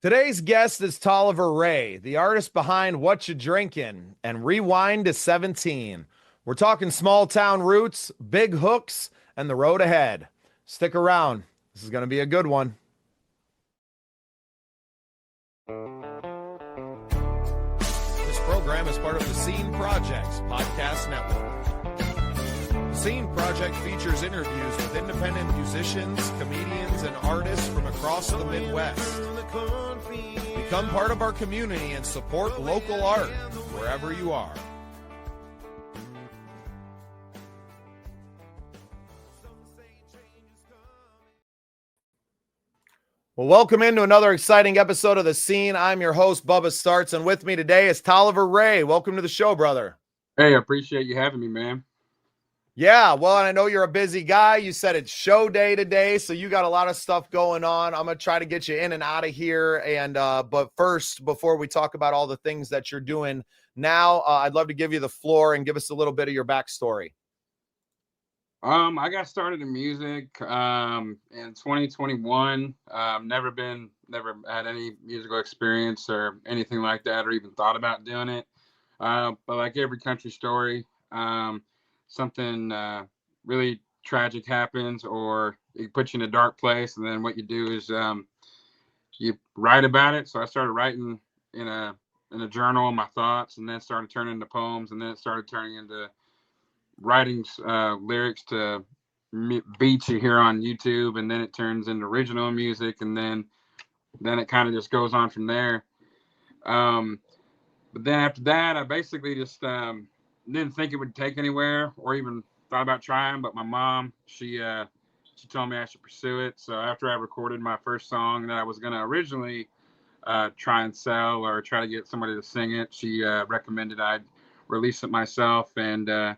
Today's guest is Toliver Ray, the artist behind What You Drinkin' and Rewind to 17. We're talking small town roots, big hooks, and the road ahead. Stick around. This is going to be a good one. This program is part of the Scene Projects Podcast Network. The Scene Project features interviews with independent musicians, comedians, and artists from across the Midwest. Become part of our community and support local art wherever you are. Well, welcome into another exciting episode of The Scene. I'm your host, Bubba Starts, and with me today is Toliver Ray. Welcome to the show, brother. Hey, I appreciate you having me, man. Yeah, well, and I know you're a busy guy. You said it's show day today, so you got a lot of stuff going on. I'm going to try to get you in and out of here. And but first, before we talk about all the things that you're doing now, I'd love to give you the floor and give us a little bit of your backstory. I got started in music in 2021. Never had any musical experience or anything like that, or even thought about doing it. But like every country story, something really tragic happens, or it puts you in a dark place, and then what you do is you write about it. So I started writing in a journal my thoughts, and then started turning into poems, and then it started turning into writing lyrics to beats you hear on YouTube, and then it turns into original music, and then it kind of just goes on from there. But then after that, I basically just didn't think it would take anywhere, or even thought about trying. But my mom, she told me I should pursue it. So after I recorded my first song that I was going to originally try and sell or try to get somebody to sing it, she recommended I'd release it myself. And about,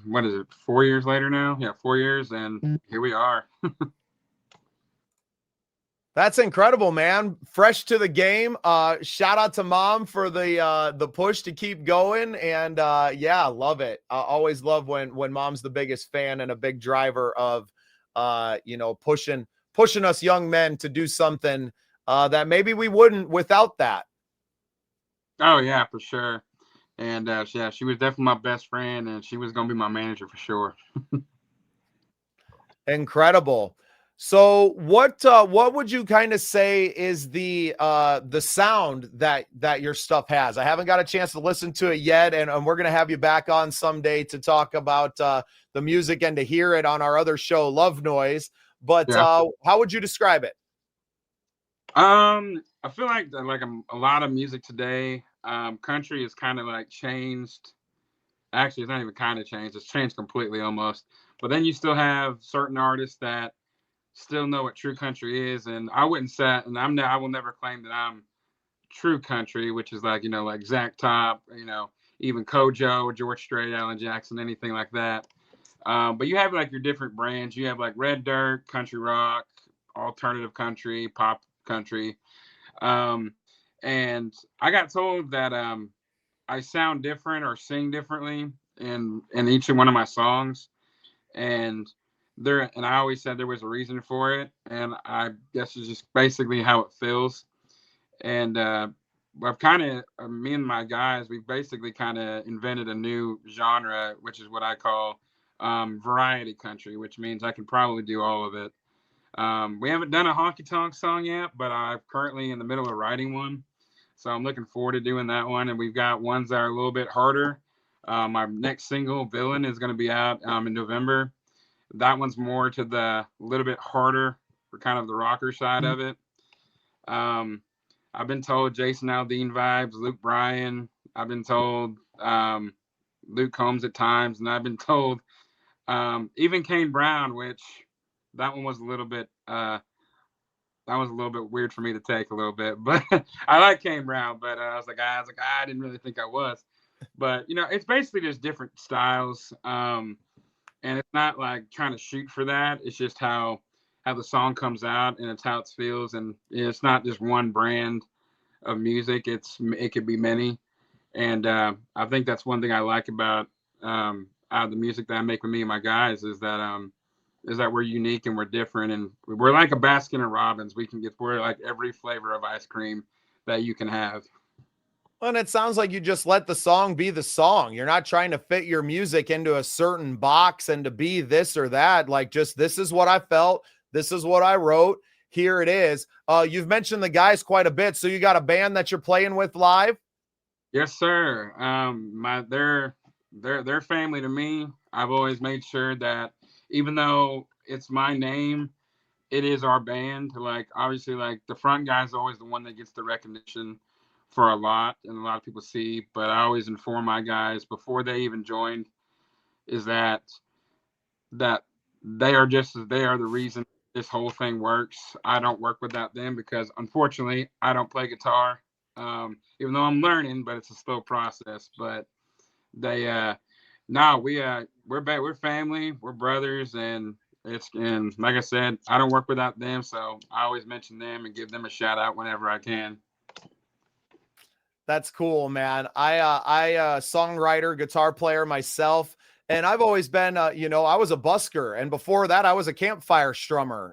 what is it, 4 years later now? Yeah, 4 years, and here we are. That's incredible, man. Fresh to the game. Shout out to mom for the push to keep going. And yeah, love it. I always love when mom's the biggest fan and a big driver of pushing us young men to do something that maybe we wouldn't without that. Oh yeah, for sure. And yeah, she was definitely my best friend, and she was going to be my manager for sure. Incredible. So what would you kind of say is the sound that your stuff has? I haven't got a chance to listen to it yet, and we're going to have you back on someday to talk about the music and to hear it on our other show, Love Noise. But yeah. How would you describe it? I feel like a lot of music today, country is kind of like changed. Actually, it's not even kind of changed. It's changed completely almost. But then you still have certain artists that still know what true country is. And I wouldn't say, and I will never claim that I'm true country, which is like Zach Top, even Kojo or George Strait, Alan Jackson, anything like that. But you have like your different brands. You have like red dirt, country rock, alternative country, pop country. And I got told that I sound different or sing differently in each one of my songs. And I always said there was a reason for it. And I guess it's just basically how it feels. And I've me and my guys, we've basically kind of invented a new genre, which is what I call variety country, which means I can probably do all of it. We haven't done a honky tonk song yet, but I'm currently in the middle of writing one. So I'm looking forward to doing that one. And we've got ones that are a little bit harder. My next single, Villain, is going to be out in November. That one's more to the little bit harder for kind of the rocker side of it. I've been told Jason Aldean vibes, Luke Bryan. I've been told Luke Combs at times. And I've been told even Kane Brown, which that one was a little bit weird for me to take a little bit, but I like Kane Brown, but I was like, I didn't really think I was, but it's basically just different styles. And it's not like trying to shoot for that. It's just how the song comes out, and it's how it feels. And it's not just one brand of music. It could be many. And I think that's one thing I like about the music that I make with me and my guys is that is that we're unique and we're different, and we're like a Baskin and Robbins. We're like every flavor of ice cream that you can have. And it sounds like you just let the song be the song. You're not trying to fit your music into a certain box and to be this or that. Like, just this is what I felt. This is what I wrote. Here it is. You've mentioned the guys quite a bit. So you got a band that you're playing with live? Yes, sir. They're family to me. I've always made sure that even though it's my name, it is our band. Like obviously, like the front guy is always the one that gets the recognition for a lot, and a lot of people see. But I always inform my guys before they even joined, is that they are the reason this whole thing works. I don't work without them because unfortunately I don't play guitar. Even though I'm learning, but it's a slow process. But they no, we're family, we're brothers, and like I said, I don't work without them, so I always mention them and give them a shout out whenever I can. That's cool, man. I songwriter, guitar player myself, and I've always been, I was a busker, and before that, I was a campfire strummer.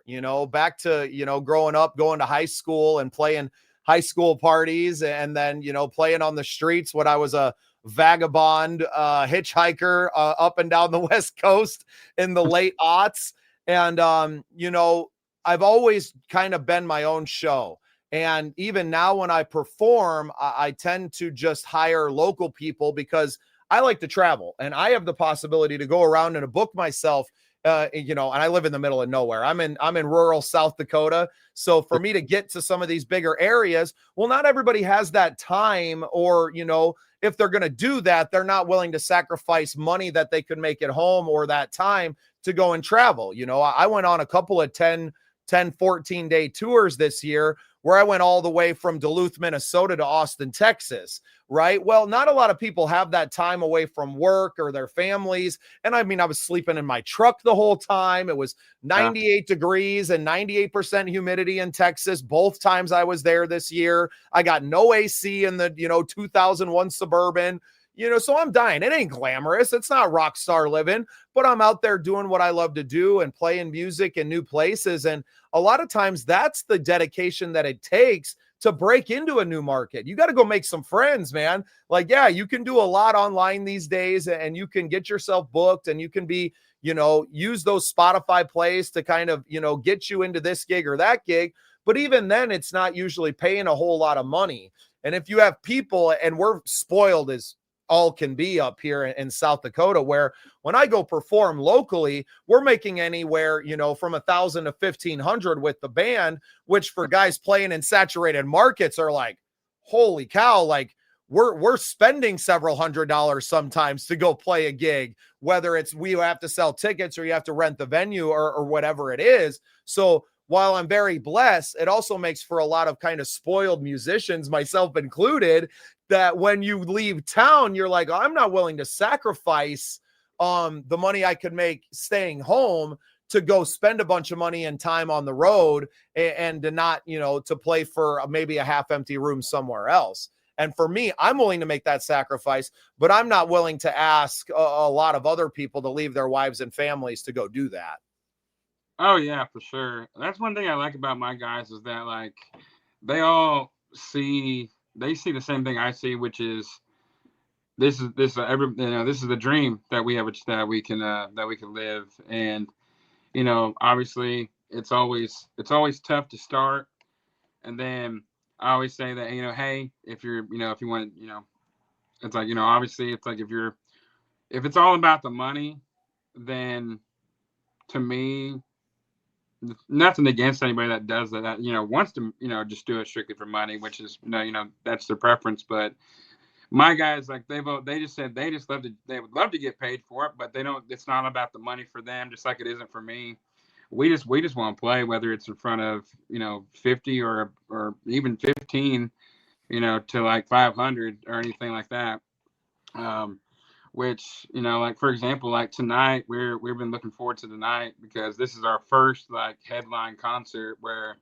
Back to growing up, going to high school and playing high school parties, and then playing on the streets when I was a vagabond hitchhiker up and down the West Coast in the late aughts, and I've always kind of been my own show. And even now when I perform, I tend to just hire local people because I like to travel and I have the possibility to go around and book myself, and I live in the middle of nowhere. I'm in rural South Dakota. So for me to get to some of these bigger areas, well, not everybody has that time, or, if they're going to do that, they're not willing to sacrifice money that they could make at home or that time to go and travel. I went on a couple of 14-day tours this year where I went all the way from Duluth, Minnesota to Austin, Texas, right? Well, not a lot of people have that time away from work or their families. And I mean, I was sleeping in my truck the whole time. It was 98 degrees and 98% humidity in Texas. Both times I was there this year. I got no AC in the, 2001 Suburban. So I'm dying. It ain't glamorous. It's not rock star living, but I'm out there doing what I love to do and playing music in new places. And a lot of times that's the dedication that it takes to break into a new market. You got to go make some friends, man. Like, yeah, you can do a lot online these days and you can get yourself booked and you can be, use those Spotify plays to kind of, get you into this gig or that gig. But even then, it's not usually paying a whole lot of money. And if you have people, and we're spoiled as all can be up here in South Dakota, where when I go perform locally, we're making anywhere, from 1,000 to 1,500 with the band, which for guys playing in saturated markets are like, holy cow, like we're spending several $100s sometimes to go play a gig, whether it's we have to sell tickets or you have to rent the venue or whatever it is. So while I'm very blessed, it also makes for a lot of kind of spoiled musicians, myself included, that when you leave town, you're like, I'm not willing to sacrifice the money I could make staying home to go spend a bunch of money and time on the road and to not, to play for maybe a half empty room somewhere else. And for me, I'm willing to make that sacrifice, but I'm not willing to ask a lot of other people to leave their wives and families to go do that. Oh yeah, for sure. That's one thing I like about my guys is that like they see the same thing I see, which is this is the dream that we have, that we can live. And obviously it's always tough to start, and then I always say that hey, if you're if you want it's like obviously it's like if it's all about the money, then to me, nothing against anybody that does that wants to just do it strictly for money, which is that's their preference. But my guys, like they just said they would love to get paid for it, but they don't. It's not about the money for them, just like it isn't for me. We just want to play, whether it's in front of 50 or even 15, to like 500 or anything like that. Which like for example, like tonight we've been looking forward to tonight because this is our first like headline concert where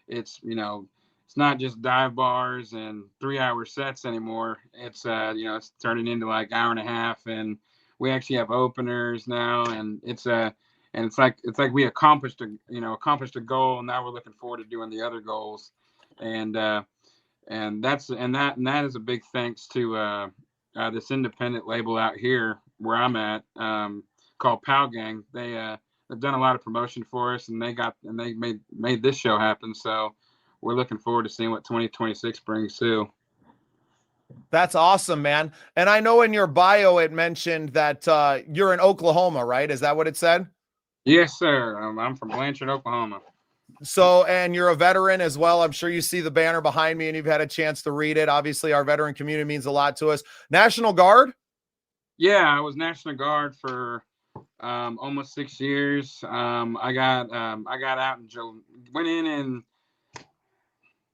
it's it's not just dive bars and 3-hour sets anymore. It's it's turning into like hour and a half, and we actually have openers now, and and it's like we accomplished a goal, and now we're looking forward to doing the other goals, and that is a big thanks to this independent label out here where I'm at, called Pow Gang. They've done a lot of promotion for us, and they made this show happen. So we're looking forward to seeing what 2026 brings too. That's awesome, man. And I know in your bio it mentioned that you're in Oklahoma, right? Is that what it said? Yes, sir. I'm from Blanchard, Oklahoma. So, and you're a veteran as well. I'm sure you see the banner behind me and you've had a chance to read it. Obviously, our veteran community means a lot to us. National Guard? Yeah, I was National Guard for almost 6 years. I got out and went in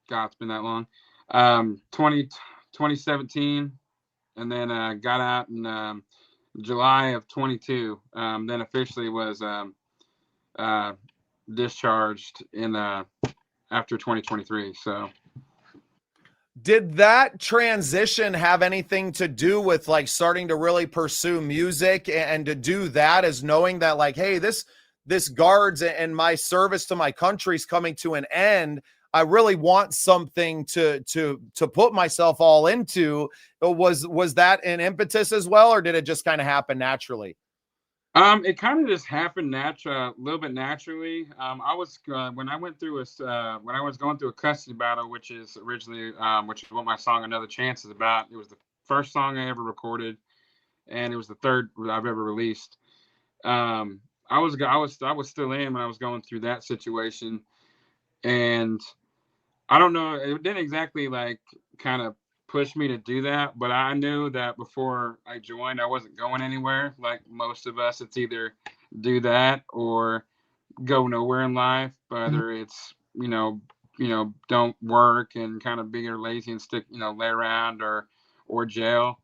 God, it's been that long. 2017, and then got out in July of 22. Then officially was discharged in after 2023. So did that transition have anything to do with like starting to really pursue music, and to do that as knowing that like, hey, this guards and my service to my country is coming to an end? I really want something to put myself all into. Was that an impetus as well, or did it just kind of happen naturally? It kind of just happened a little bit naturally. I was when I went through when I was going through a custody battle, which is what my song "Another Chance" is about. It was the first song I ever recorded, and it was the third I've ever released. I was still in when I was going through that situation, and I don't know, it didn't exactly like kind of push me to do that, but I knew that before I joined, I wasn't going anywhere. Like most of us, it's either do that or go nowhere in life, whether it's, don't work and kind of be lazy and stick, lay around or jail.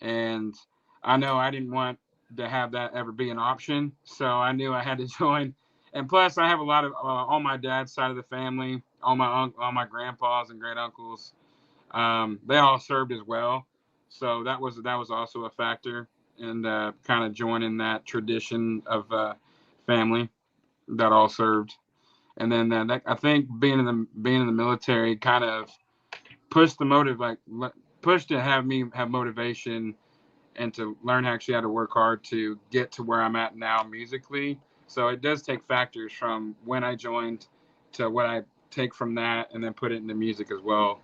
And I know I didn't want to have that ever be an option. So I knew I had to join. And plus I have a lot of, on my dad's side of the family, all my grandpas and great uncles, they all served as well, so that was also a factor, and kind of joining that tradition of family that all served. And then I think being in the military kind of pushed to have me have motivation and to learn actually how to work hard to get to where I'm at now musically. So it does take factors from when I joined to what I take from that and then put it into music as well.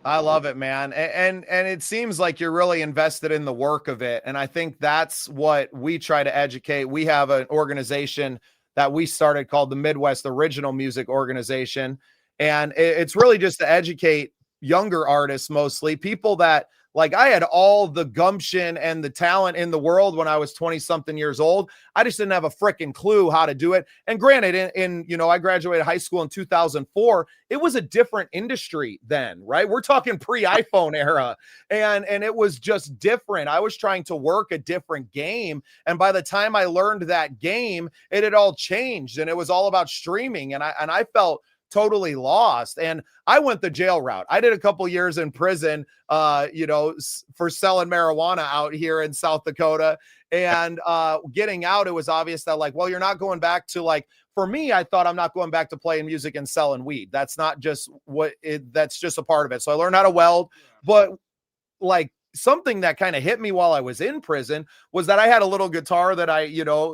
I love it, man. And it seems like you're really invested in the work of it. And I think that's what we try to educate. We have an organization that we started called the Midwest Original Music Organization. And it's really just to educate younger artists, mostly people that, like, I had all the gumption and the talent in the world when I was 20 something years old. I just didn't have a freaking clue how to do it. And granted, I graduated high school in 2004. It was a different industry then, right? We're talking pre-iPhone era. And it was just different. I was trying to work a different game. And by the time I learned that game, it had all changed. And it was all about streaming. And I felt totally lost. And I went the jail route. I did a couple years in prison, for selling marijuana out here in South Dakota. And getting out, it was obvious that, like, well, you're not going back to, like, for me, I thought I'm not going back to playing music and selling weed. That's not just that's just a part of it. So I learned how to weld, but like, something that kind of hit me while I was in prison was that I had a little guitar that I,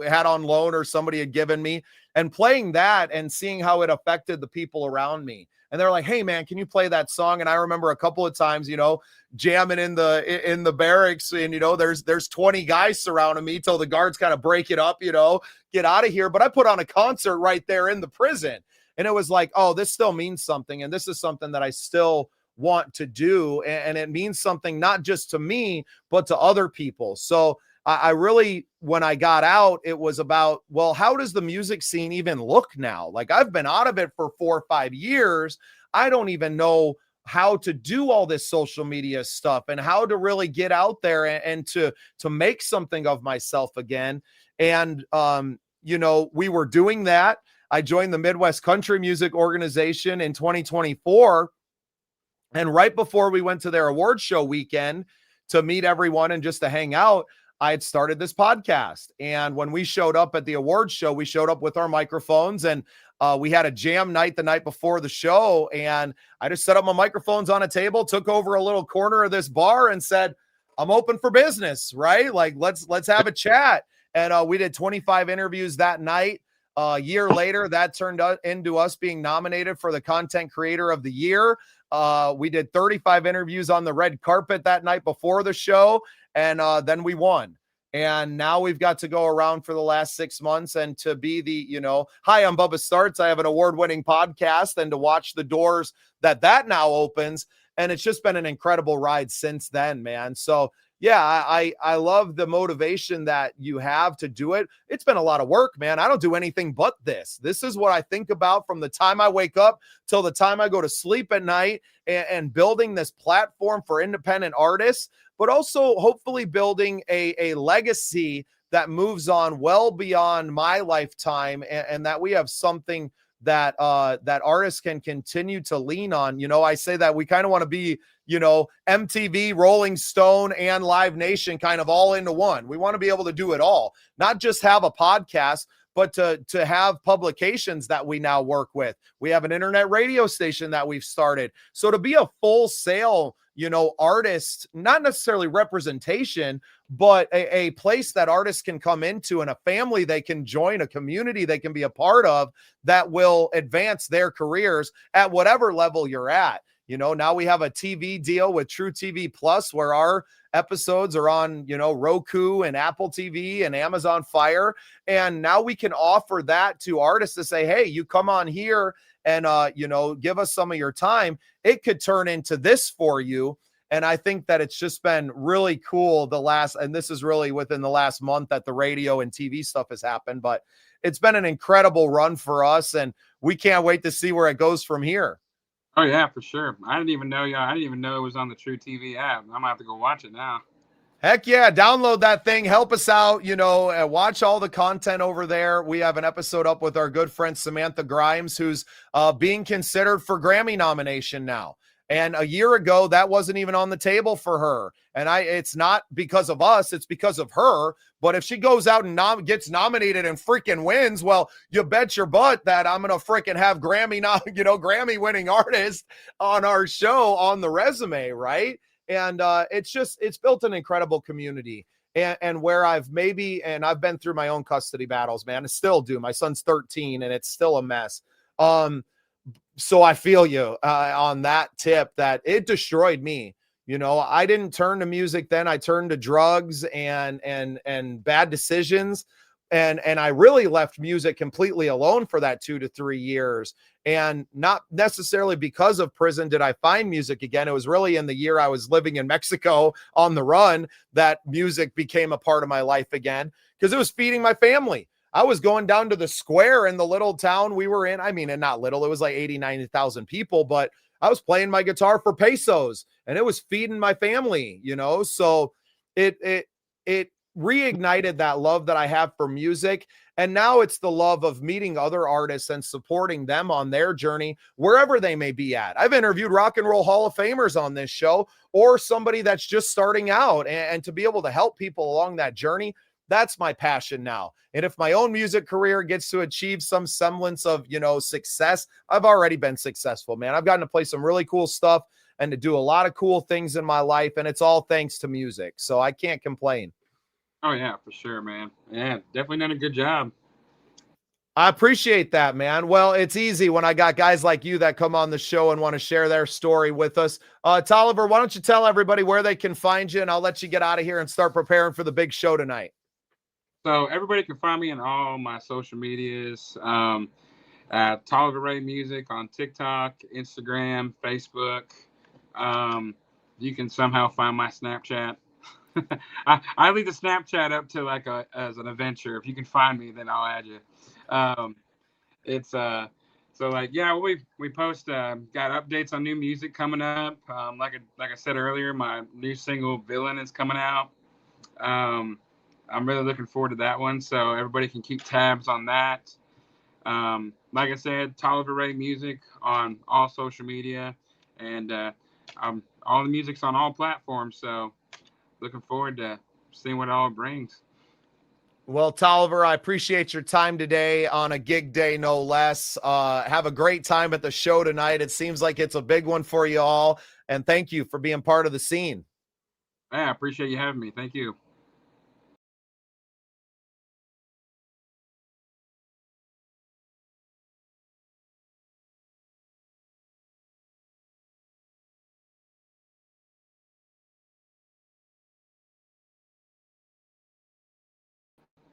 had on loan or somebody had given me, and playing that and seeing how it affected the people around me. And they're like, hey man, can you play that song? And I remember a couple of times, jamming in the barracks, and, there's 20 guys surrounding me till the guards kind of break it up, get out of here. But I put on a concert right there in the prison, and it was like, oh, this still means something. And this is something that I still want to do, and it means something not just to me but to other people. So I really, when I got out, it was about, well, how does the music scene even look now? Like, I've been out of it for 4 or 5 years. I don't even know how to do all this social media stuff and how to really get out there and to make something of myself again. And we were doing that. I joined the Midwest Country Music Organization in 2024. And right before we went to their award show weekend to meet everyone and just to hang out, I had started this podcast. And when we showed up at the awards show, we showed up with our microphones, and we had a jam night the night before the show. And I just set up my microphones on a table, took over a little corner of this bar and said, I'm open for business, right? Like, let's have a chat. And we did 25 interviews that night. A year later, that turned into us being nominated for the Content Creator of the Year. We did 35 interviews on the red carpet that night before the show, and then we won. And now we've got to go around for the last 6 months and to be the, hi, I'm Bubba Starts. I have an award-winning podcast, and to watch the doors that now opens. And it's just been an incredible ride since then, man. So yeah, I love the motivation that you have to do it. It's been a lot of work, man. I don't do anything but this. This is what I think about from the time I wake up till the time I go to sleep at night, and building this platform for independent artists, but also hopefully building a legacy that moves on well beyond my lifetime, and that we have something that artists can continue to lean on. I say that we kind of want to be, MTV, Rolling Stone, and Live Nation kind of all into one. We want to be able to do it all, not just have a podcast, but to have publications that we now work with. We have an internet radio station that we've started. So to be a full sale, artist, not necessarily representation, but a place that artists can come into, and a family they can join, a community they can be a part of that will advance their careers at whatever level you're at. Now we have a TV deal with True TV Plus, where our episodes are on, Roku and Apple TV and Amazon Fire. And now we can offer that to artists to say, hey, you come on here and, give us some of your time. It could turn into this for you. And I think that it's just been really cool and this is really within the last month that the radio and TV stuff has happened, but it's been an incredible run for us, and we can't wait to see where it goes from here. Oh yeah, for sure. I didn't even know it was on the True TV app. I'm gonna have to go watch it now. Heck yeah, download that thing, help us out, watch all the content over there. We have an episode up with our good friend Samantha Grimes, who's being considered for Grammy nomination now. And a year ago, that wasn't even on the table for her. And it's not because of us, it's because of her. But if she goes out and gets nominated and freaking wins, well, you bet your butt that I'm going to freaking have Grammy winning artist on our show on the resume, right? And it's built an incredible community. And where I've been through my own custody battles, man. I still do. My son's 13 and it's still a mess. So I feel you on that tip, that it destroyed me. I didn't turn to music then. I turned to drugs and bad decisions. And I really left music completely alone for that 2 to 3 years. And not necessarily because of prison did I find music again. It was really in the year I was living in Mexico on the run that music became a part of my life again, because it was feeding my family. I was going down to the square in the little town we were in. I mean, and not little, it was like 80, 90,000 people, but I was playing my guitar for pesos and it was feeding my family, so it reignited that love that I have for music. And now it's the love of meeting other artists and supporting them on their journey, wherever they may be at. I've interviewed Rock and Roll Hall of Famers on this show, or somebody that's just starting out, and to be able to help people along that journey. That's my passion now. And if my own music career gets to achieve some semblance of, success, I've already been successful, man. I've gotten to play some really cool stuff and to do a lot of cool things in my life. And it's all thanks to music. So I can't complain. Oh yeah, for sure, man. Yeah, definitely done a good job. I appreciate that, man. Well, it's easy when I got guys like you that come on the show and want to share their story with us. Toliver, why don't you tell everybody where they can find you, and I'll let you get out of here and start preparing for the big show tonight. So everybody can find me on all my social medias, at Toliver Ray Music on TikTok, Instagram, Facebook. You can somehow find my Snapchat. I leave the Snapchat up to as an adventure. If you can find me, then I'll add you. We post got updates on new music coming up. Like I said earlier, my new single Villain is coming out. I'm really looking forward to that one, so everybody can keep tabs on that. Like I said, Toliver Ray Music on all social media, and all the music's on all platforms, so looking forward to seeing what it all brings. Well, Toliver, I appreciate your time today on a gig day, no less. Have a great time at the show tonight. It seems like it's a big one for you all. And thank you for being part of the scene. Yeah, I appreciate you having me. Thank you.